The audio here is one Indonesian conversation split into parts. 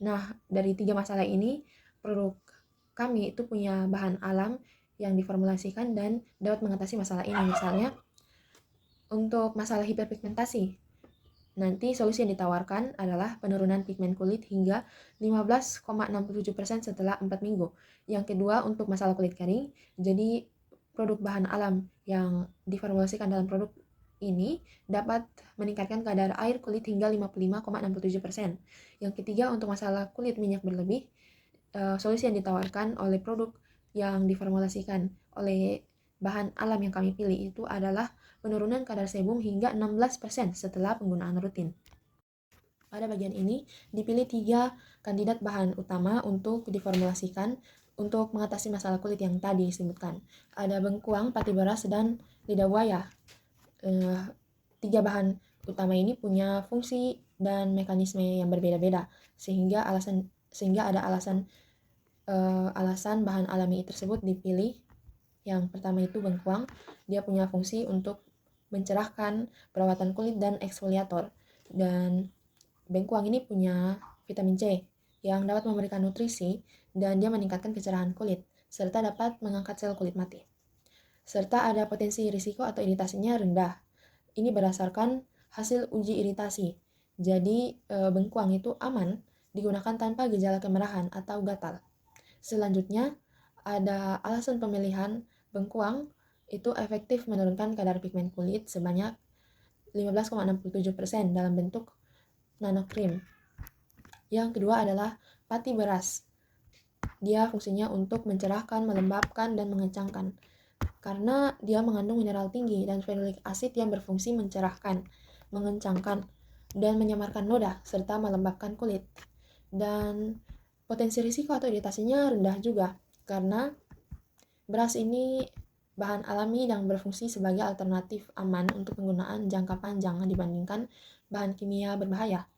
Nah, dari 3 masalah ini, produk kami itu punya bahan alam yang diformulasikan dan dapat mengatasi masalah ini. Misalnya, untuk masalah hiperpigmentasi, nanti solusi yang ditawarkan adalah penurunan pigmen kulit hingga 15,67% setelah 4 minggu. Yang kedua, untuk masalah kulit kering, jadi produk bahan alam yang diformulasikan dalam produk ini dapat meningkatkan kadar air kulit hingga 55,67%. Yang ketiga, untuk masalah kulit minyak berlebih, solusi yang ditawarkan oleh produk yang diformulasikan oleh bahan alam yang kami pilih itu adalah penurunan kadar sebum hingga 16% setelah penggunaan rutin. Pada bagian ini, dipilih 3 kandidat bahan utama untuk diformulasikan untuk mengatasi masalah kulit yang tadi disebutkan. Ada bengkuang, pati beras, dan lidah buaya. 3 bahan utama ini punya fungsi dan mekanisme yang berbeda-beda, sehingga ada alasan bahan alami tersebut dipilih. Yang pertama itu bengkuang, dia punya fungsi untuk mencerahkan, perawatan kulit, dan eksfoliator. Dan bengkuang ini punya vitamin C yang dapat memberikan nutrisi dan dia meningkatkan kecerahan kulit, serta dapat mengangkat sel kulit mati. Serta ada potensi risiko atau iritasinya rendah. Ini berdasarkan hasil uji iritasi. Jadi bengkuang itu aman digunakan tanpa gejala kemerahan atau gatal. Selanjutnya, ada alasan pemilihan bengkuang itu efektif menurunkan kadar pigmen kulit sebanyak 15,67% dalam bentuk nanokrim. Yang kedua adalah pati beras. Dia fungsinya untuk mencerahkan, melembabkan, dan mengencangkan. Karena dia mengandung mineral tinggi dan fenolik asid yang berfungsi mencerahkan, mengencangkan, dan menyamarkan noda, serta melembabkan kulit. Dan potensi risiko atau iritasinya rendah juga, karena beras ini bahan alami yang berfungsi sebagai alternatif aman untuk penggunaan jangka panjang dibandingkan bahan kimia berbahaya.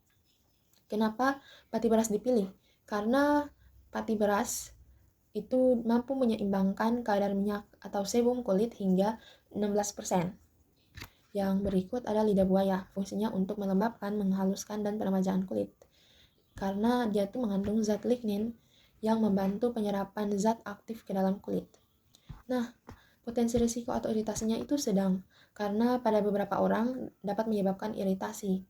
Kenapa pati beras dipilih? Karena pati beras itu mampu menyeimbangkan kadar minyak atau sebum kulit hingga 16%. Yang berikut ada lidah buaya, fungsinya untuk melembabkan, menghaluskan, dan peremajaan kulit. Karena dia itu mengandung zat lignin yang membantu penyerapan zat aktif ke dalam kulit. Nah, potensi risiko atau iritasinya itu sedang, karena pada beberapa orang dapat menyebabkan iritasi.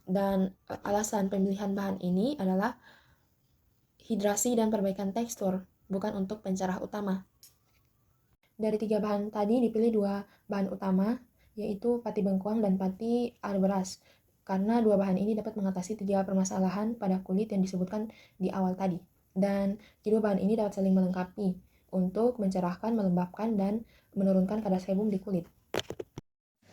Dan alasan pemilihan bahan ini adalah hidrasi dan perbaikan tekstur, bukan untuk pencerah utama. Dari 3 bahan tadi dipilih 2 bahan utama, yaitu pati bengkuang dan pati air beras. Karena 2 bahan ini dapat mengatasi 3 permasalahan pada kulit yang disebutkan di awal tadi. Dan kedua bahan ini dapat saling melengkapi untuk mencerahkan, melembabkan, dan menurunkan kadar sebum di kulit.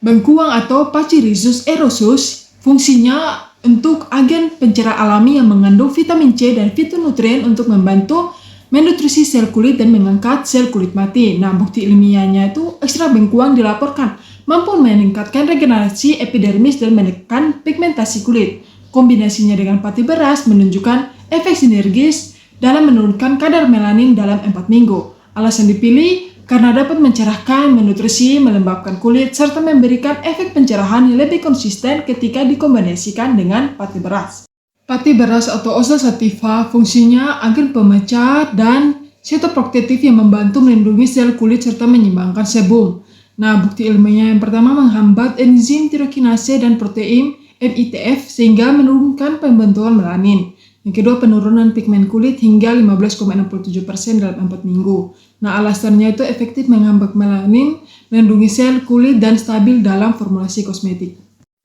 Bengkuang atau Pachyrizus erosus fungsinya untuk agen pencerah alami yang mengandung vitamin C dan fitonutrien untuk membantu menutrisi sel kulit dan mengangkat sel kulit mati. Nah, bukti ilmiahnya itu ekstrak bengkuang dilaporkan mampu meningkatkan regenerasi epidermis dan menekan pigmentasi kulit. Kombinasinya dengan pati beras menunjukkan efek sinergis dalam menurunkan kadar melanin dalam 4 minggu. Alasan dipilih karena dapat mencerahkan, menutrisi, melembabkan kulit, serta memberikan efek pencerahan yang lebih konsisten ketika dikombinasikan dengan pati beras. Pati beras atau Oxa sativa fungsinya agen pemecah dan sitoprotektif yang membantu melindungi sel kulit serta menyeimbangkan sebum. Nah, bukti ilmiah yang pertama menghambat enzim tirokinase dan protein MITF sehingga menurunkan pembentukan melanin. Yang kedua, penurunan pigmen kulit hingga 15,67% dalam 4 minggu. Nah, alasannya itu efektif menghambat melanin, melindungi sel kulit, dan stabil dalam formulasi kosmetik.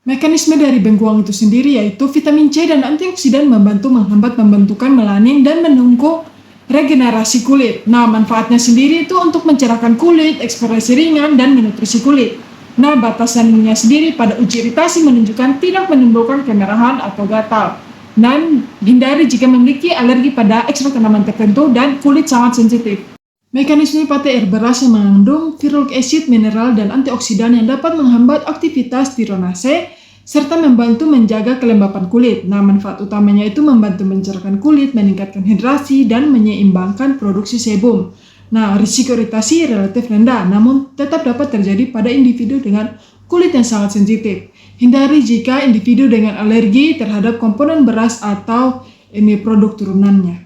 Mekanisme dari bengkuang itu sendiri yaitu vitamin C dan antioksidan membantu menghambat pembentukan melanin dan menunggu regenerasi kulit. Nah, manfaatnya sendiri itu untuk mencerahkan kulit, eksfoliasi ringan, dan menutrisi kulit. Nah, batasannya sendiri pada uji iritasi menunjukkan tidak menimbulkan kemerahan atau gatal. Dan hindari jika memiliki alergi pada ekstrak tanaman tertentu dan kulit sangat sensitif. Mekanisme pati air beras yang mengandung ferulic acid, mineral, dan antioksidan yang dapat menghambat aktivitas tironase serta membantu menjaga kelembapan kulit. Nah, manfaat utamanya itu membantu mencerahkan kulit, meningkatkan hidrasi, dan menyeimbangkan produksi sebum. Nah, risiko iritasi relatif rendah, namun tetap dapat terjadi pada individu dengan kulit yang sangat sensitif. Hindari jika individu dengan alergi terhadap komponen beras atau produk turunannya.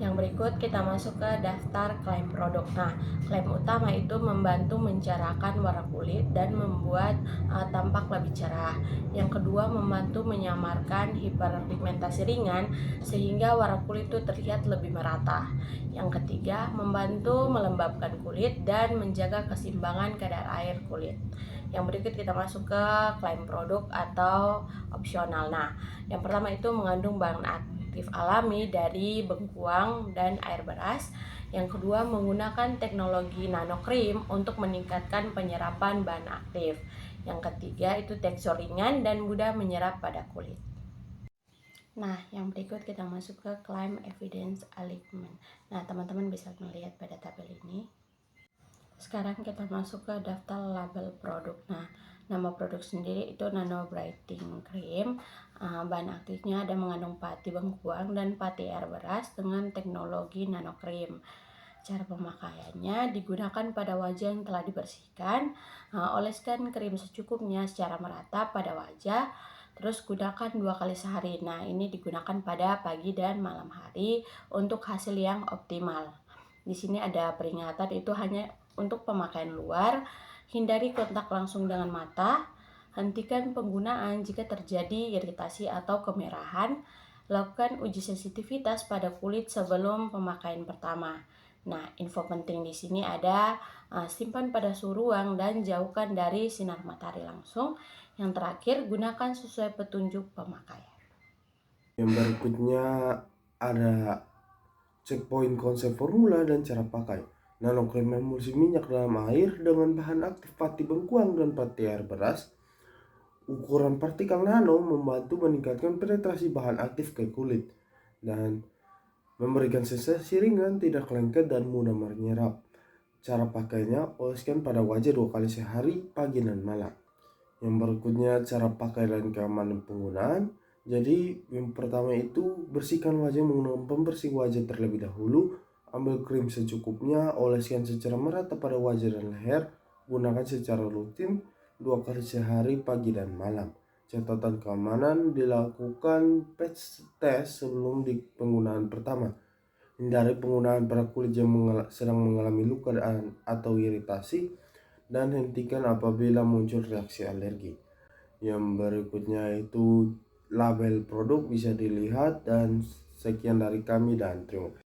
Yang berikut kita masuk ke daftar klaim produk. Nah, klaim utama itu membantu mencerahkan warna kulit dan membuat tampak lebih cerah. Yang kedua, membantu menyamarkan hiperpigmentasi ringan sehingga warna kulit itu terlihat lebih merata. Yang ketiga, membantu melembabkan kulit dan menjaga keseimbangan kadar air kulit. Yang berikut kita masuk ke klaim produk atau opsional. Nah, yang pertama itu mengandung bahan aktif alami dari bengkuang dan air beras. Yang kedua, menggunakan teknologi nanokrim untuk meningkatkan penyerapan bahan aktif. Yang ketiga, itu tekstur ringan dan mudah menyerap pada kulit. Nah, yang berikut kita masuk ke claim evidence alignment. Nah, teman-teman bisa melihat pada tabel ini. Sekarang kita masuk ke daftar label produk. Nah, nama produk sendiri itu Nano Brightening Cream. Bahan aktifnya ada mengandung pati bengkuang dan pati air beras dengan teknologi nano cream. Cara pemakaiannya digunakan pada wajah yang telah dibersihkan. Oleskan krim secukupnya secara merata pada wajah. Terus gunakan 2 kali sehari. Nah, ini digunakan pada pagi dan malam hari untuk hasil yang optimal. Di sini ada peringatan itu hanya untuk pemakaian luar. Hindari kontak langsung dengan mata. Hentikan penggunaan jika terjadi iritasi atau kemerahan. Lakukan uji sensitivitas pada kulit sebelum pemakaian pertama. Nah, info penting di sini ada simpan pada suhu ruang dan jauhkan dari sinar matahari langsung. Yang terakhir, gunakan sesuai petunjuk pemakaian. Yang berikutnya ada checkpoint konsep formula dan cara pakai. Nanokrim emulsi minyak dalam air dengan bahan aktif pati bengkuang dan pati air beras. Ukuran partikel nano membantu meningkatkan penetrasi bahan aktif ke kulit dan memberikan sensasi ringan, tidak lengket dan mudah menyerap. Cara pakainya, oleskan pada wajah 2 kali sehari, pagi dan malam. Yang berikutnya cara pakai dan keamanan penggunaan. Jadi yang pertama itu bersihkan wajah menggunakan pembersih wajah terlebih dahulu. Ambil krim secukupnya, oleskan secara merata pada wajah dan leher. Gunakan secara rutin 2 kali sehari, pagi dan malam. Catatan keamanan, dilakukan patch test sebelum di penggunaan pertama. Hindari penggunaan pada kulit yang sedang mengalami luka atau iritasi, dan hentikan apabila muncul reaksi alergi. Yang berikutnya itu label produk bisa dilihat, dan sekian dari kami dan terima kasih.